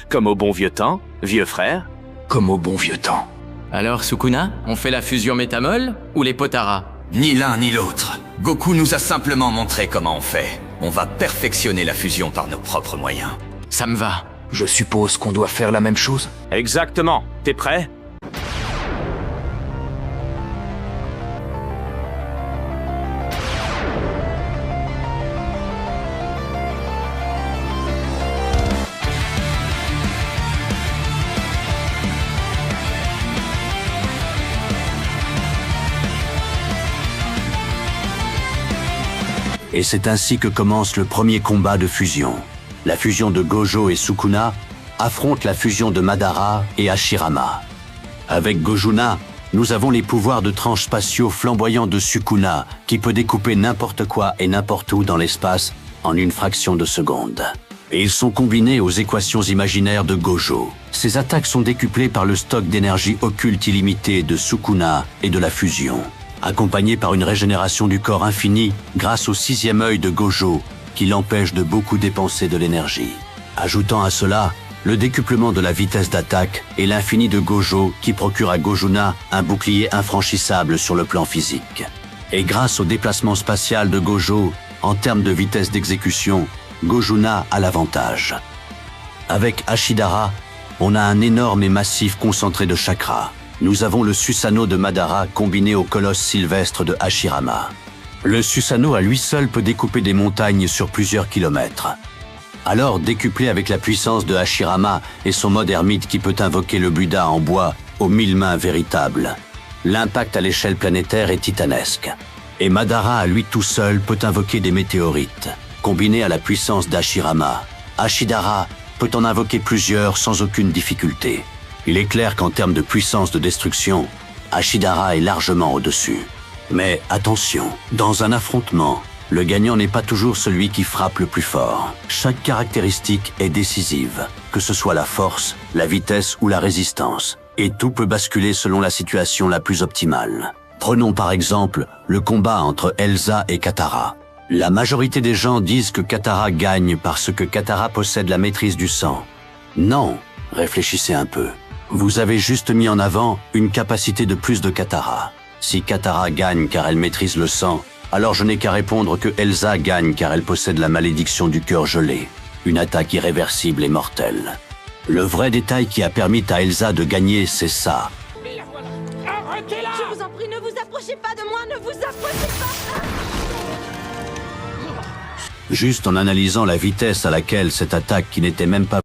Comme au bon vieux temps, vieux frère. Comme au bon vieux temps. Alors, Sukuna, on fait la fusion Métamol ou les Potara? Ni l'un ni l'autre. Goku nous a simplement montré comment on fait. On va perfectionner la fusion par nos propres moyens. Ça me va. Je suppose qu'on doit faire la même chose? Exactement. T'es prêt? Et c'est ainsi que commence le premier combat de fusion. La fusion de Gojo et Sukuna affronte la fusion de Madara et Hashirama. Avec Gojuna, nous avons les pouvoirs de tranche spatiaux flamboyants de Sukuna qui peut découper n'importe quoi et n'importe où dans l'espace en une fraction de seconde. Et ils sont combinés aux équations imaginaires de Gojo. Ces attaques sont décuplées par le stock d'énergie occulte illimité de Sukuna et de la fusion, accompagné par une régénération du corps infini grâce au sixième œil de Gojo, qui l'empêche de beaucoup dépenser de l'énergie. Ajoutant à cela, le décuplement de la vitesse d'attaque et l'infini de Gojo qui procure à Gojuna un bouclier infranchissable sur le plan physique. Et grâce au déplacement spatial de Gojo, en termes de vitesse d'exécution, Gojuna a l'avantage. Avec Ashidara, on a un énorme et massif concentré de chakra. Nous avons le Susanoo de Madara combiné au colosse sylvestre de Hashirama. Le Susanoo à lui seul peut découper des montagnes sur plusieurs kilomètres. Alors, décuplé avec la puissance de Hashirama et son mode ermite qui peut invoquer le Bouddha en bois aux 1000 mains véritables, l'impact à l'échelle planétaire est titanesque. Et Madara à lui tout seul peut invoquer des météorites. Combiné à la puissance d'Hashirama, Ashidara peut en invoquer plusieurs sans aucune difficulté. Il est clair qu'en termes de puissance de destruction, Ashidara est largement au-dessus. Mais attention, dans un affrontement, le gagnant n'est pas toujours celui qui frappe le plus fort. Chaque caractéristique est décisive, que ce soit la force, la vitesse ou la résistance. Et tout peut basculer selon la situation la plus optimale. Prenons par exemple le combat entre Elsa et Katara. La majorité des gens disent que Katara gagne parce que Katara possède la maîtrise du sang. Non, réfléchissez un peu. Vous avez juste mis en avant une capacité de plus de Katara. Si Katara gagne car elle maîtrise le sang, alors je n'ai qu'à répondre que Elsa gagne car elle possède la malédiction du cœur gelé, une attaque irréversible et mortelle. Le vrai détail qui a permis à Elsa de gagner, c'est ça. Arrêtez-la! Je vous en prie, ne vous approchez pas de moi, ne vous approchez pas! Juste en analysant la vitesse à laquelle cette attaque qui n'était même pas